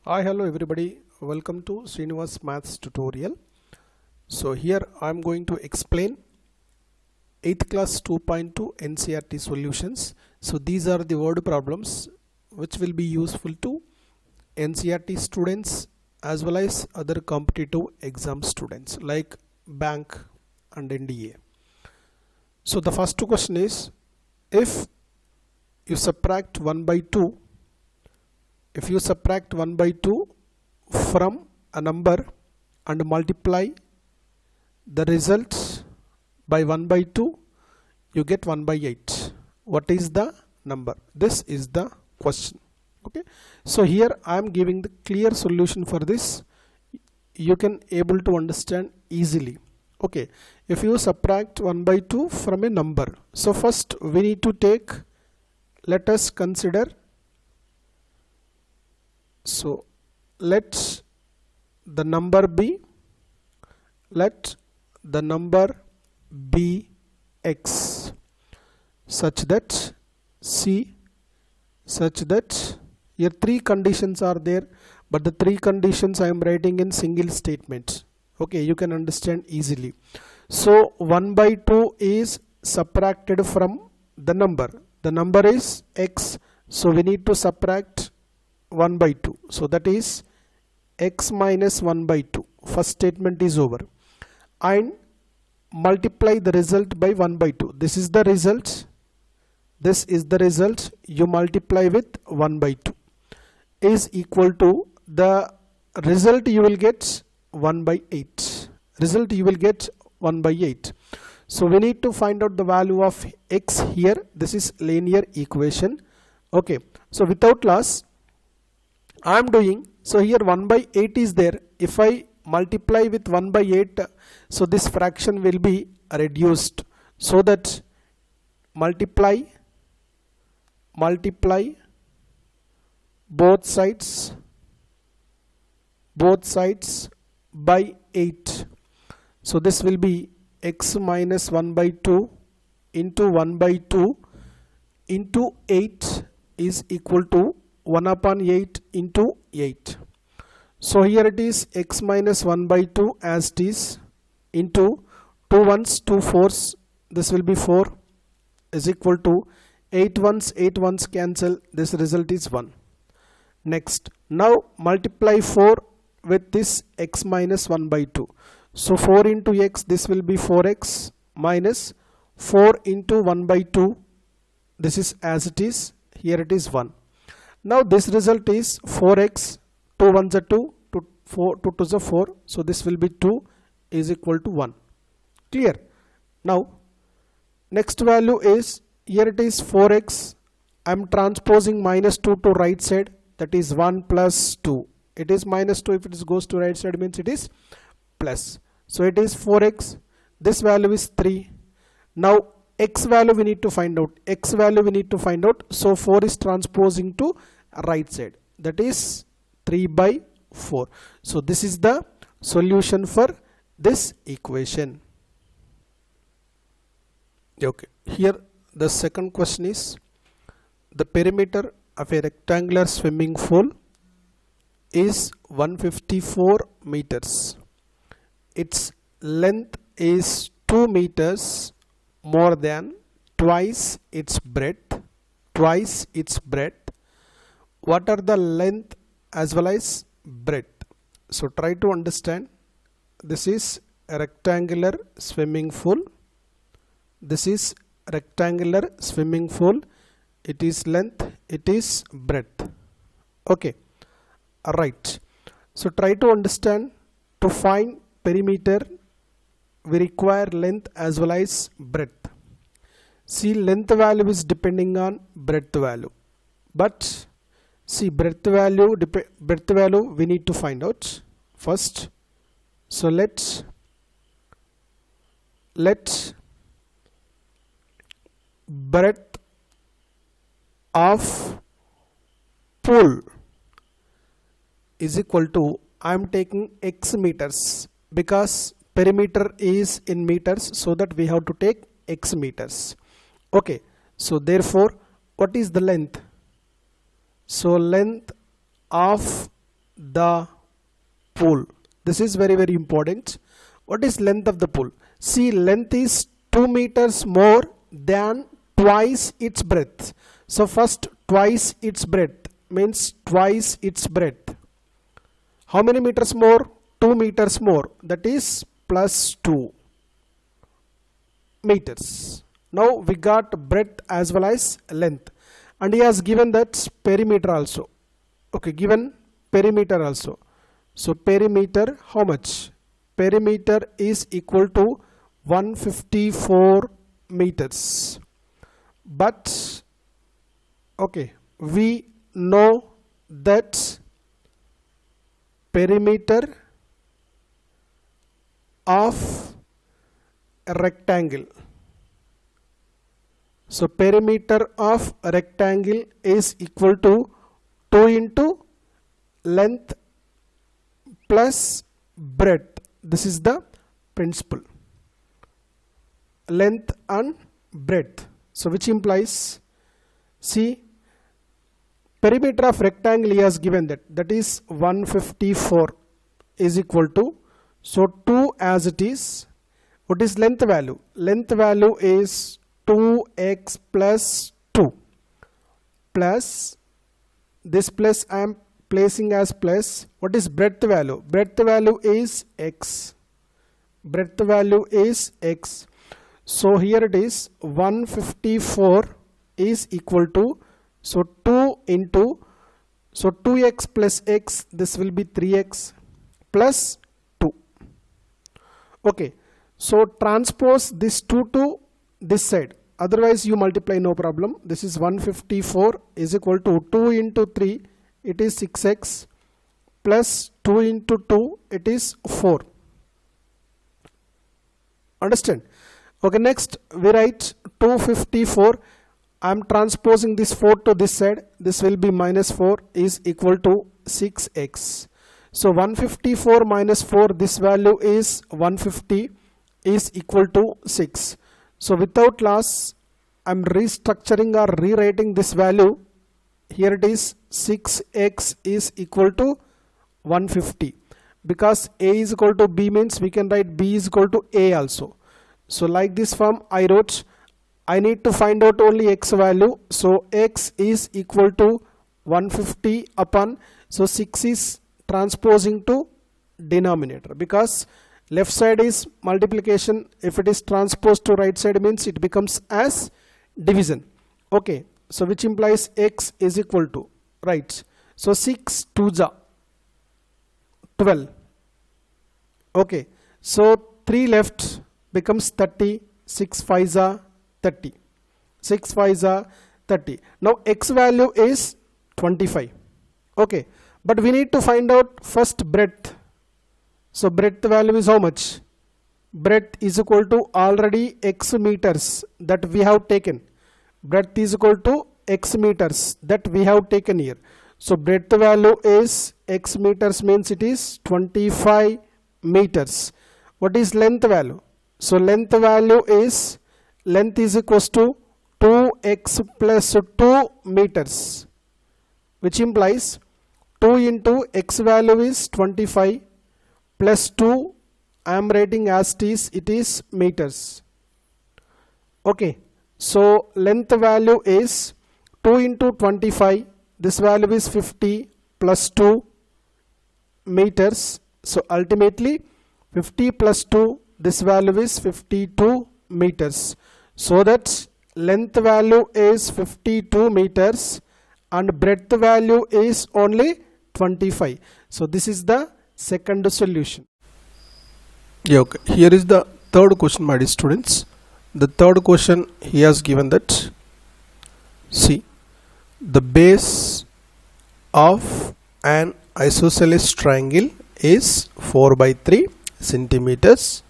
Hi, hello everybody. Welcome to Srinivas Maths tutorial. So here I am going to explain 8th class 2.2 NCERT solutions. So these are the word problems which will be useful to NCERT students as well as other competitive exam students like bank and NDA. So the first question is, if you subtract 1 by 2, if you subtract 1 by 2 from a number and multiply the result by 1 by 2, you get 1 by 8. What is the number? This is the question. Okay, so here I am giving the clear solution for this. You can able to understand easily. Okay, if you subtract 1 by 2 from a number, so first we need to take, let us consider, so let the number be x such that here three conditions are there, but the three conditions I am writing in single statement. Okay, you can understand easily. So 1 by 2 is subtracted from the number is x, so we need to subtract 1 by 2, so that is x minus 1 by 2. First statement is over, and multiply the result by 1 by 2. This is the result, you multiply with 1 by 2 is equal to the result you will get 1 by 8. So we need to find out the value of x here. This is linear equation. Okay, so without loss I am doing, so here 1 by 8 is there. If I multiply with 1 by 8, so this fraction will be reduced, so that multiply both sides by 8. So this will be x minus 1 by 2 into 1 by 2 into 8 is equal to 1 upon 8 into 8. So here it is x minus 1 by 2 as it is into 2 ones 2 fours, this will be 4 is equal to 8 ones cancel, this result is 1. Next, now multiply 4 with this x minus 1 by 2. So 4 into x, this will be 4x minus 4 into 1 by 2, this is as it is, here it is 1. Now this result is 4x, 2 ones are 2, 2 twos are 4, so this will be 2 is equal to 1. Clear? Now next value is, here it is 4x, I am transposing minus 2 to right side, that is 1 plus 2. It is minus 2, if it goes to right side means it is plus. So it is 4x, this value is 3. Now x value we need to find out. So 4 is transposing to right side, that is 3 by 4. So this is the solution for this equation. Okay, here the second question is, the perimeter of a rectangular swimming pool is 154 meters. Its length is 2 meters more than twice its breadth. What are the length as well as breadth? So try to understand. This is a rectangular swimming pool. It is length, it is breadth. Okay, alright. So try to understand. To find perimeter, we require length as well as breadth. See, length value is depending on breadth value, but see, breadth value we need to find out first. So let's breadth of pool is equal to, I am taking x meters because perimeter is in meters, so that we have to take x meters. Okay, so therefore what is the length? So length of the pool. This is very important. What is length of the pool? See, length is 2 meters more than twice its breadth. So first, twice its breadth means twice its breadth. How many meters more? 2 meters more, that is plus 2 meters. Now we got breadth as well as length, and he has given that perimeter also. Okay, given perimeter also. So perimeter, how much? Perimeter is equal to 154 meters. But okay, we know that perimeter of a rectangle. So perimeter of a rectangle is equal to 2 into length plus breadth. This is the principle. Length and breadth. So which implies, see, perimeter of rectangle he has given that is 154 is equal to, so 2 as it is. What is length value? Length value is 2x plus 2 plus this plus I am placing as plus. What is breadth value? Breadth value is x. Breadth value is x. So here it is 154 is equal to, so 2 into, so 2x plus x, this will be 3x plus 2. Okay, so transpose this 2 to this side, otherwise you multiply, no problem. This is 154 is equal to 2 into 3, it is 6x plus 2 into 2, it is 4. Understand? Okay, next we write 254. I am transposing this 4 to this side, this will be minus 4 is equal to 6x. So 154 minus 4, this value is 150 is equal to 6. So without loss, I am restructuring or rewriting this value. Here it is 6x is equal to 150. Because a is equal to b means we can write b is equal to a also. So like this form I wrote, I need to find out only x value. So x is equal to 150 upon, so 6 is transposing to denominator, because left side is multiplication, if it is transposed to right side means it becomes as division. Okay, so which implies x is equal to, right, so 6 2s are 12. Okay, so 3 left becomes 30, 6 5s are 30, 6 5s are 30. Now x value is 25. Okay, but we need to find out first breadth. So breadth value is how much? Breadth is equal to already x meters that we have taken. Breadth is equal to x meters that we have taken here. So breadth value is x meters means it is 25 meters. What is length value? So length value is, length is equals to 2x plus 2 meters, which implies 2 into x value is 25 plus 2, I am writing as it is meters. Okay, so length value is 2 into 25, this value is 50 plus 2 meters. So ultimately 50 plus 2, this value is 52 meters. So that length value is 52 meters and breadth value is only 25. So this is the second solution. Yeah, okay. Here is the third question, my dear students. The third question he has given that, see, the base of an isosceles triangle is 4/3 centimeters.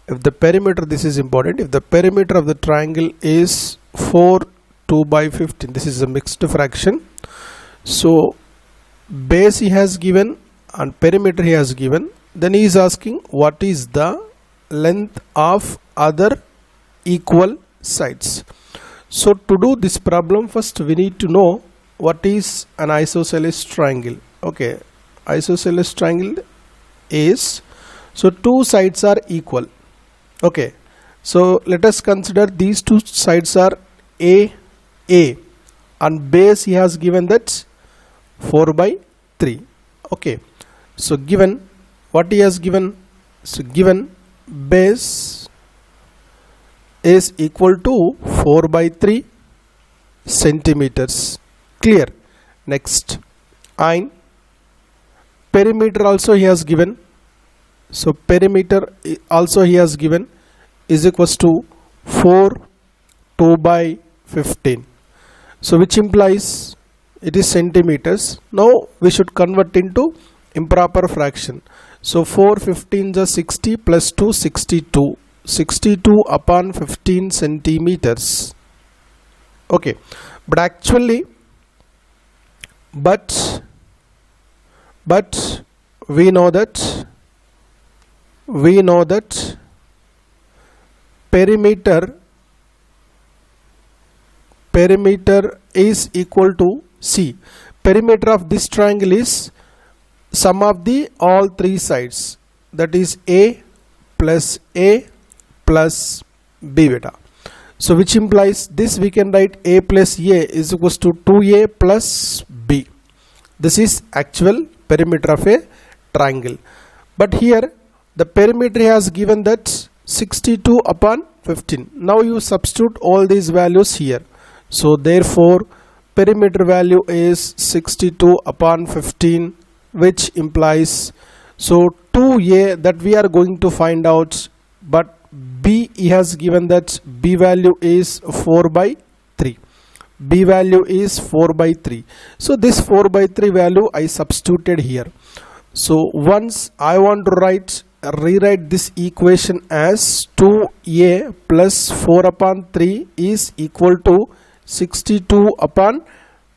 If the perimeter, this is important, if the perimeter of the triangle is 4 2/15, this is a mixed fraction. So base he has given and perimeter he has given, then he is asking what is the length of other equal sides. So to do this problem, first we need to know what is an isosceles triangle. Okay, isosceles triangle is, so two sides are equal. Okay, so let us consider these two sides are A and base he has given that 4/3. Okay, so given what he has given, so given base is equal to 4/3 centimeters. Clear? Next, and perimeter also he has given. So perimeter also he has given is equals to 4 2/15. So which implies it is centimeters. Now we should convert into improper fraction. So 4 15s are 60 plus 2 62. 62 upon 15 centimeters. Okay, but actually but we know that perimeter is equal to, see, perimeter of this triangle is sum of the all three sides, that is A plus B beta. So which implies this we can write A plus A is equals to 2A plus B. This is actual perimeter of a triangle. But here the perimeter has given that 62 upon 15. Now you substitute all these values here. So therefore perimeter value is 62 upon 15, which implies, so 2A that we are going to find out, but B he has given that B value is 4/3. B value is 4/3. So this 4/3 value I substituted here. So once I want to rewrite this equation as 2A plus 4/3 is equal to 62 upon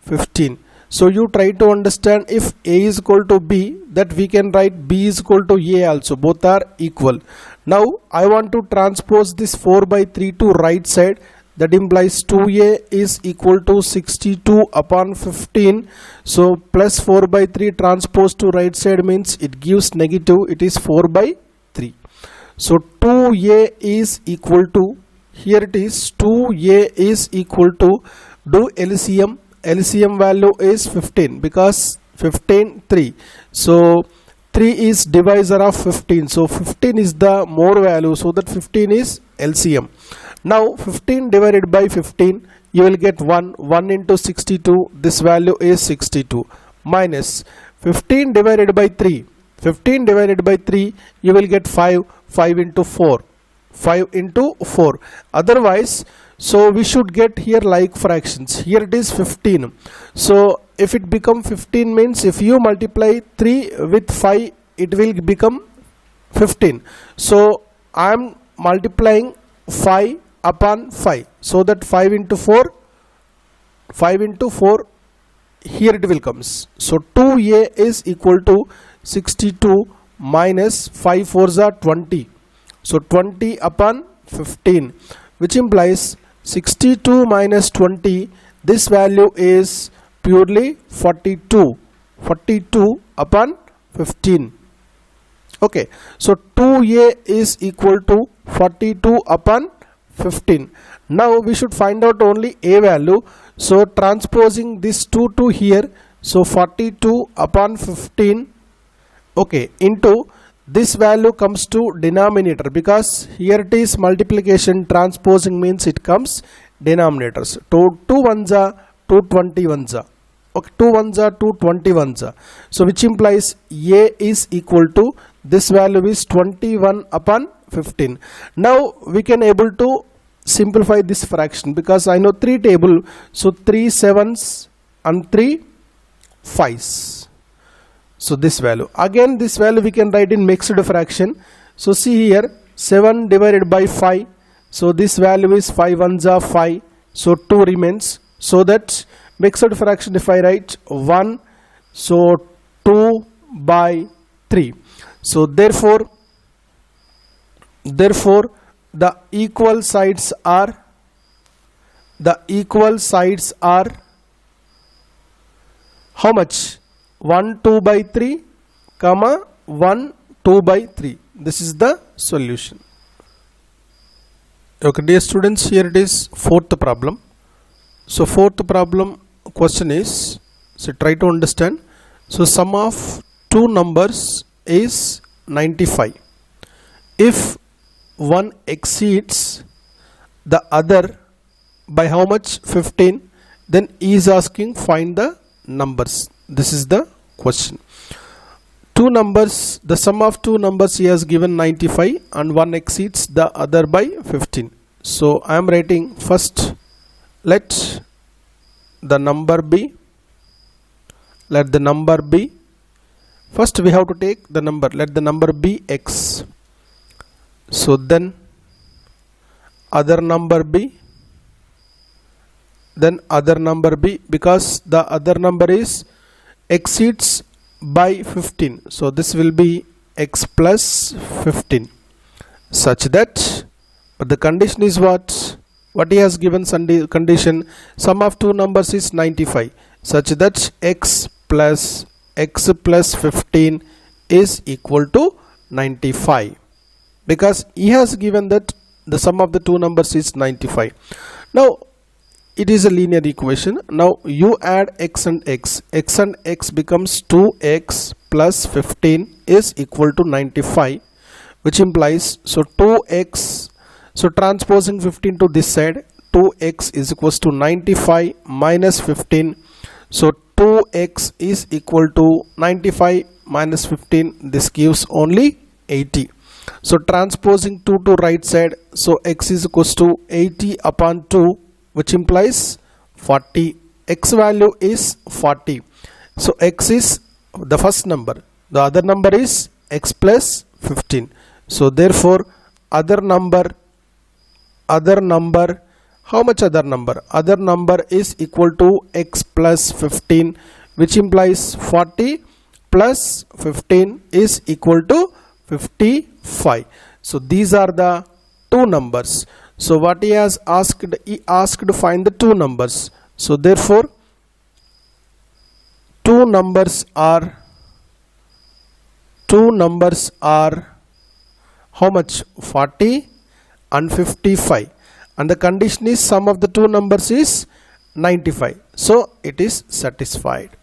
15. So you try to understand, if A is equal to B, that we can write B is equal to A also, both are equal. Now I want to transpose this 4/3 to right side, that implies 2A is equal to 62 upon 15. So plus 4/3 transposed to right side means it gives negative, it is 4/3. So 2A is equal to, here it is 2A is equal to, do LCM. LCM value is 15 because 15 3. So 3 is divisor of 15. So 15 is the more value. So that 15 is LCM. Now 15 divided by 15, you will get 1. 1 into 62. This value is 62. Minus 15 divided by 3. 15 divided by 3, you will get 5. 5 into 4. 5 into 4. Otherwise, so we should get here like fractions. Here it is 15. So if it become 15 means if you multiply 3 with 5, it will become 15. So I am multiplying 5 upon 5. So that 5 into 4, here it will comes. So 2A is equal to 62 minus 5 4s are 20. So 20 upon 15, which implies 62 minus 20, this value is purely 42. 42 upon 15. Okay, so 2A is equal to 42 upon 15. Now we should find out only A value. So transposing this 2 to here, so 42 upon 15, okay, into this value comes to denominator, because here it is multiplication, transposing means it comes denominators. 2 1s are 2 21s are, okay, 2 1s are 2 21s are. So which implies A is equal to, this value is 21 upon 15. Now we can able to simplify this fraction, because I know 3 table, so 3 7s and 3 5s. So this value, again this value we can write in mixed fraction. So see here, 7 divided by 5, so this value is 5 1s are 5, so 2 remains. So that mixed fraction, if I write 1, so 2 by 3. So therefore the equal sides are how much? 1 2 by 3 comma 1 2 by 3. This is the solution. Okay, dear students, here it is fourth problem. So fourth problem question is, so try to understand. So sum of two numbers is 95. If one exceeds the other by how much? 15. Then he is asking find the numbers. This is the question. Two numbers, the sum of two numbers he has given 95 and one exceeds the other by 15. So I am writing first, let the number be, first we have to take the number, let the number be x. So then other number be, then other number be, because the other number is exceeds by 15. So this will be x plus 15, such that, but the condition is what he has given condition, sum of two numbers is 95, such that x plus 15 is equal to 95, because he has given that the sum of the two numbers is 95. Now it is a linear equation. Now you add x and x becomes 2x plus 15 is equal to 95, which implies, so 2x, so transposing 15 to this side, 2x is equals to 95 minus 15. So 2x is equal to 95 minus 15, this gives only 80. So transposing 2 to right side, so x is equals to 80 upon 2, which implies 40. X value is 40. So x is the first number, the other number is x plus 15. So therefore other number, how much other number? Other number is equal to x plus 15, which implies 40 plus 15 is equal to 55. So these are the two numbers. So what he has asked, he asked to find the two numbers. So therefore two numbers are how much? 40 and 55, and the condition is sum of the two numbers is 95. So it is satisfied.